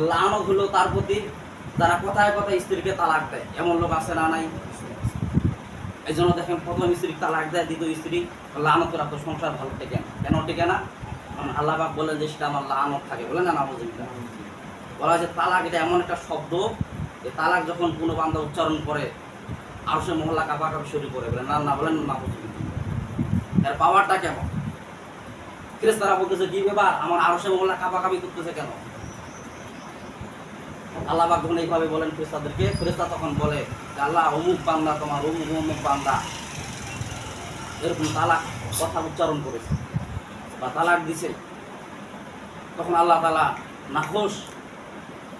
লানত হলো তার প্রতি যারা কথায় কথায় স্ত্রীকে তালাক দেয়, এমন লোক আছে না নাই? এই জন্য দেখেন প্রথম স্ত্রী তালাক দেয়, দ্বিতীয় স্ত্রী লানত করে আপনার সংসার ভালো টেকে না। কেন টেকে না? কারণ আল্লাহ পাক বলেন যে সেটা আমার লানত থাকে, বলেন না নাউযুবিল্লাহ। বলা হয়েছে তালাক এটা এমন একটা শব্দ, যে তালাক যখন কোনো বান্দা উচ্চারণ করে আরশে মহল্লা কাঁপাকাঁপি শুরু করে, বলেন না না, বলেন নাউযুবিল্লাহ। এর পাওয়ারটা কেমন? ফেরেশতারা বলতেছে কি ব্যাপার, আমার আরশে মহল্লা কাঁপাকাঁপি করতেছে কেন? আল্লাহ পাক যখন এইভাবে বলেন ফেরেশতাদেরকে, ফেরেশতা তখন বলে যে আল্লাহ অমুক বান্দা তোমার অমুক অমুক বান্দা এরকম তালাক কথা উচ্চারণ করেছে বা তালাক দিছে। তখন আল্লাহ তাআলা নাখোশ,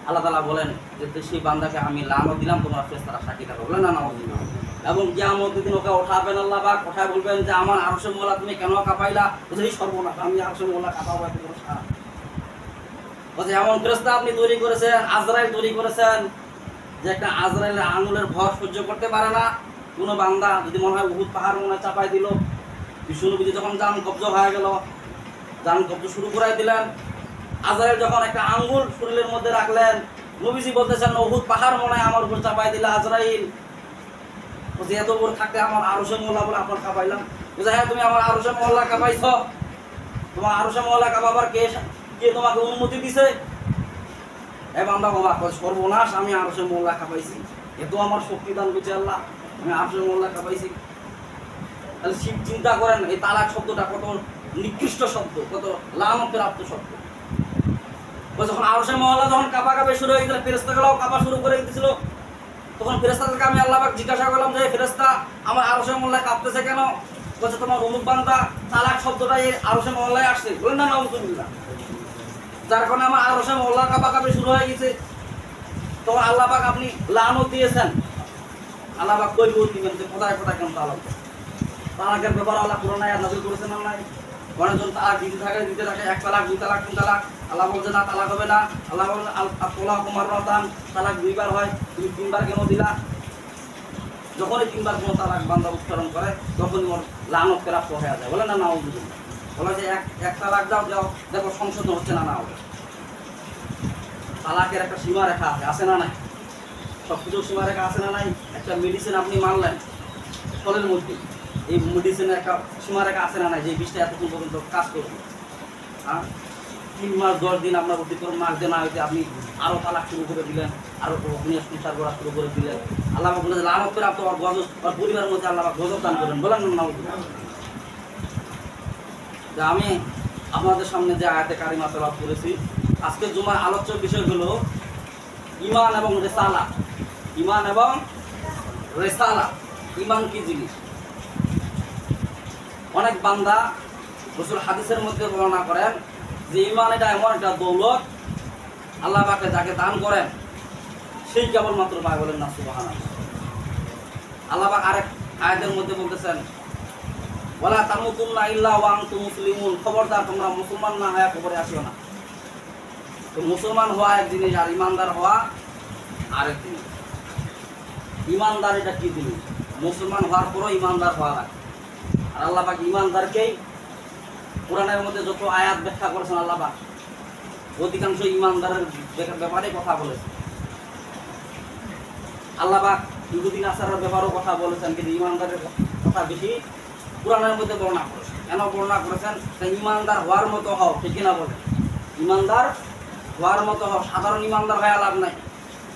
আল্লাহ তাআলা বলেন যে সেই বান্দাকে আমি লানত দিলাম, তোমরা ফেরেশতারা সাক্ষী থাকো, বলেন না নাউযুবিল্লাহ। এবং কিয়ামতের দিন ওকে ওঠাবেন আল্লাহ পাক, ওঠায় বলবেন যে আমার আরশে মহল্লা তুমি কেন কাঁপাইলা? বলছে এই সর্বনাশ, আমি আরশে মহল্লা কাঁপাবো এত বড় সাহস? বলছে এমন ফেরেশতা আপনি তৈরি করেছেন, আজরাইল তৈরি করেছেন, যে একটা আজরাইলের আঙুলের ভর সহ্য করতে পারে না কোনো বান্দা। যদি মনে হয় উহুদ পাহাড় মনে হয় চাপাই দিল, বিশ্বনবী যখন জান কব্জ হয়ে গেল, জান কব্জ শুরু করাই দিলেন, আজরাইল যখন একটা আঙ্গুল শরীরের মধ্যে রাখলেন, নবীজি বলতেছেন উহুদ পাহাড় মনে হয় আমার উপর চাপাই দিল আজরাইল। বলছে এত উপর থাকতে আমার আরশে মহল্লা বলে আপনার কাঁপাইলাম? বলছে হ্যাঁ, তুমি আমার আরশে মহল্লা কাঁপাইছ, তোমার আরশে মহল্লা কাঁপাবার কে তোমাকে অনুমতি দিছে? বান্দা বাবা সর্বনাশ, আমি আরশে মহল্লা কাঁপাইছি, এত আমার শক্তি দান করছে আল্লাহ, আমি আরশে মহল্লা কাঁপাইছি। তাহলে চিন্তা করেন এই তালাক শব্দটা কত নিকৃষ্ট শব্দ, কত লানতপ্রাপ্ত শব্দ। যখন আরশে মহল্লা যখন কাঁপাকাঁপি শুরু হয়ে গেছিল, ফেরেশতাগুলোও কাঁপা শুরু করে দিয়েছিল, তখন ফেরেশতাদেরকে আমি আল্লাহ পাক জিজ্ঞাসা করলাম যে ফেরেশতা আমার আরশে মহল্লা কাঁপতেছে কেন? বলছে তোমার অমুক বান্দা তালাক শব্দটা এই আরশে মহল্লায় আসছে, বলেন না নাউযুবিল্লাহ। যার কারণে আমার আরশে মহল্লা কাঁপাকাঁপি শুরু হয়ে গেছে। তখন আল্লাহ পাক আপনি লানত দিয়েছেন। আল্লাহ পাক কই দিবেন যে কোথায় কোথায় কেন তালাক? তালাকের ব্যাপারে আল্লাহ কোরআনে আয়াত নাযিল করেছেন না নাই? অনেকজন তালাক দিতে থাকে, এক তালাক, দুই তালাক, তিন তালাক। আল্লাহ বলছে না, তালাক হবে না। আল্লাহ বলেন আত-তালাকু মাররাতান, তালাক দুইবার হয়, তুমি তিনবার কেন দিলা? যখনই তিনবার কোনো তালাক বান্দা উচ্চারণ করে তখনই ওর লানত প্রাপ্ত হয়ে যায়, বলে না নাউযুবিল্লাহ। বলা যে এক তালাক দাও, দেখো সংশোধন হচ্ছে না, না হবে। তালাকের একটা সীমারেখা আছে না নাই? সব কিছুর সীমারেখা আছে না নাই? একটা মেডিসিন আপনি মানলেন ফলের মধ্যে, এই মেডিসিনের একটা সীমারেখা আছে না নাই? যে বিষটা এতক্ষণ পর্যন্ত কাজ করবে, হ্যাঁ 3 মাস 10 দিন আপনার অতিক্রম মাস দিয়ে না হইতে আপনি আরও তালাক শুরু করে দিলেন, আরও সংসার করা শুরু করে দিলেন। আল্লাহ বলে লানত করে আপনি গজব আর পরিবারের মধ্যে আল্লাহ গজব দান করেন, বলেন না? যে আমি আপনাদের সামনে যে আয়াতে কারিমা তেলাওয়াত করেছি, আজকের জুমার আলোচ্য বিষয় হলো ঈমান এবং রিসালা। ঈমান এবং রিসালা, ঈমান কি জিনিস? অনেক বান্দা রাসূল হাদিসের মধ্যে বর্ণনা করেন যে ঈমান এটা এমন একটা দৌলত, আল্লাহ পাকে যাকে দান করেন সেই কেবলমাত্র পায়, বলেন না সুবহানাল্লাহ। আল্লাহ পাক আরেক আয়াতের মধ্যে বলতেছেন ওয়ালা তামুতুন্না ইল্লা ওয়া আনতুম মুসলিমুন, খবরদার তোমরা মুসলমান না হয়ে কবরে আসিও না। তো মুসলমান হওয়া এক জিনিস আর ইমানদার হওয়া আরেক জিনিস। ইমানদার এটা কি জিনিস? মুসলমান হওয়ার পরও ইমানদার হওয়া লাগে। আর আল্লাহ পাক ইমানদারকেই কোরআনের মধ্যে যত আয়াত ব্যাখ্যা করেছেন আল্লাহ পাক অধিকাংশ ইমানদারের ব্যাপারে কথা বলেছেন। আল্লাহ পাক ইহুদি নাসারার ব্যাপারেও কথা বলেছেন, কিন্তু ইমানদারের কথা বেশি কোরআনের মধ্যে বর্ণনা করেছেন। কেন বর্ণনা করেছেন? ইমানদার হওয়ার মতো হও, ঠিক কিনা বলেন? ইমানদার হওয়ার মতো হও, সাধারণ ইমানদার হয়ে লাভ নাই।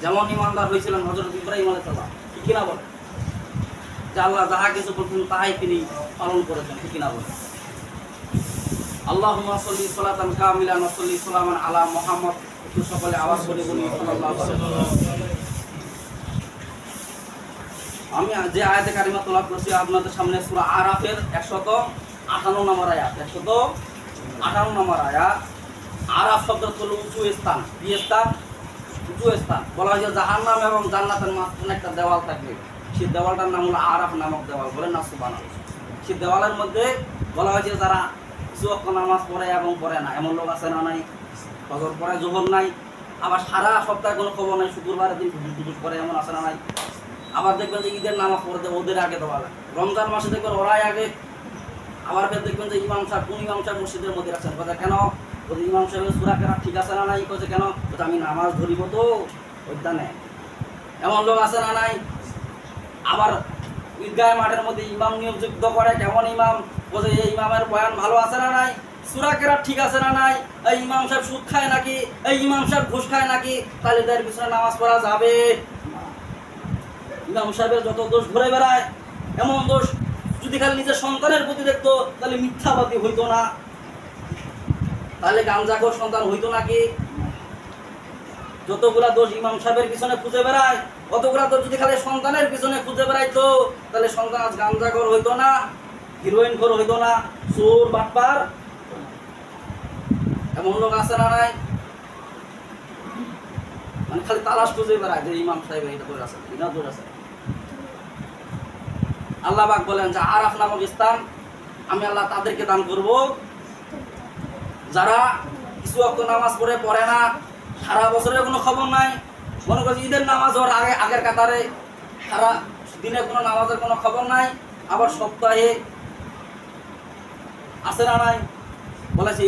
যেমন ইমানদার হয়েছিলেন হযরত ইব্রাহিম আলাইহিস সালাম, ঠিক কিনা বলেন? যে আল্লাহ যাহা কিছু বলছেন তাহাই তিনি পালন করেছেন, ঠিক কিনা বলেন? আল্লাহুম্মা সাল্লি সালাতান কামিলান ওয়া সাল্লি সালামান আলা মুহাম্মদ। একটু সকলে আওয়াজ করে বলি সাল্লাল্লাহু আলাইহি ওয়াসাল্লাম। আমি যে আয়াতে কারিমা তেলাওয়াত করেছি আপনাদের সামনে সূরা আরাফের 158 নম্বর আয়াত, 158 নম্বর আয়াত। আরাফ শব্দ হলো উঁচু স্থান। কি স্থান? উঁচু স্থান। বলা হয় যে জাহান্নাম এবং জান্নাতের মাঝখানে একটা দেওয়াল থাকবে, সেই দেওয়ালটার নাম হলো আরাফ নামক দেওয়াল, বলেন না সুবহানাল্লাহ। সেই দেওয়ালের মধ্যে বলা হয় যে যারা কিছু ওয়াক্ত নামাজ পড়ে এবং পড়ে না, এমন লোক আছে না নাই? ফজর পড়ে জোহর নাই, আবার সারা সপ্তাহে কোনো খবর নাই, শুক্রবারের দিন হুজুর করে, এমন আছে না নাই? আবার দেখবেন যে ঈদের নামাজ পড়তে ওদের আগে দেওয়া লাগে, রমজান মাসে দেখবেন ওরাই আগে। আবার দেখবেন যে ইমাম সাহেব, কোন ইমাম সাহেব মসজিদের মধ্যে আছেন, কথা কেন? বলে ইমাম সাহেবের সূরা কেরাত ঠিক আছে না নাই? কইছে কেন? বলে আমি নামাজ ধরিব তো ওইখানে। এমন লোক আছে না নাই? আবার ঈদগাহ মাঠের মধ্যে ইমাম নিয়োজিত করে, কেমন ইমাম? বলে এই ইমামের বয়ান ভালো আছে না নাই? সূরা কেরাত ঠিক আছে না নাই? এই ইমাম সাহেব সুদ খায় নাকি? এই ইমাম সাহেব ঘুষ খায় নাকি? তাহলে তার পিছনে নামাজ পড়া যাবে? ইমাম সাহেবের যত দোষ ঘুরে বেড়ায়, এমন দোষ যদি খালি নিজের সন্তানের প্রতি দেখতো তাহলে মিথ্যাবাদী হইতো না, তাহলে গাঞ্জাখোর সন্তান হইতো নাকি? যতগুলা দোষ ইমাম সাহেবের পিছনে খুঁজে বেড়ায়, অতগুলা দোষ যদি খালি সন্তানের পিছনে খুঁজে বেড়াইতো তাহলে সন্তান আজ গাঞ্জাখোর হইতো না, হিরোইন খোর হইতো না, চোর বাটপার। এমন লোক আছে না নাই? মানে খালি তালাশ খুঁজে বেড়ায় যে ইমাম সাহেব এটা করে আছে, এটা দোষ আছে। আল্লাহ পাক বলেন যে আরাফ নামক স্থান আমি আল্লাহ তাদেরকে দান করব যারা কিছু ওয়াক্ত নামাজ পড়ে না, সারা বছরের কোনো খবর নাই, মনে করছি ঈদের নামাজ ওর আগের কাতারে, সারা দিনে কোনো নামাজের কোনো খবর নাই, আবার সপ্তাহে আছে না নাই? বলেছে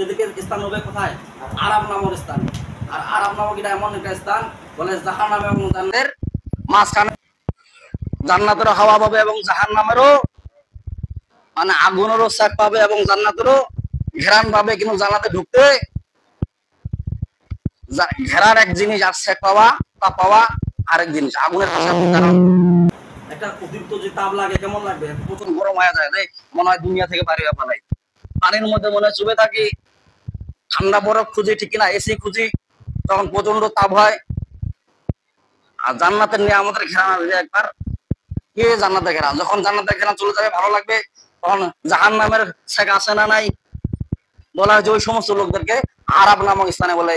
এদেরকে স্থান হবে কোথায়? আরাফ নামক স্থান। আর আরাফ নামক এটা এমন একটা স্থান, বলে জাহান্নাম এবং জান্নাতের মাঝখানে জান্নাতেরও হাওয়া পাবে এবং জাহান্নামেরও মানে আগুনেরও ছাপ পাবে এবং জান্নাতেরও ঘেরান পাবে, কিন্তু জান্নাতে ঢুকতে ঘেরার এক জিনিস আর ছাপ পাওয়া তা পাওয়া আরেক জিনিস। আগুনের একটা অতিরিক্ত যে তাপ লাগে, কেমন লাগবে? প্রচুর গরম হয়ে যায়, মনে হয় দুনিয়া থেকে বাইরে হয়ে পালাই। পানির মধ্যে মনে হয় চুবে থাকি, ঠান্ডা বরফ খুঁজি ঠিক কিনা, এসি খুঁজি, তখন প্রচন্ড তাপ হয়। আর জান্নাতের নিয়ে আমাদের ঘেরান আসবে একবার, কে জান্নাতে ঘেরান, যখন জান্নাতে ঘেরান চলে যাবে ভালো লাগবে, তখন জাহান্নামের শেখ আসে না নাই? বলা হয় যে ওই সমস্ত লোকদেরকে আরাফ নামক স্থানে বলে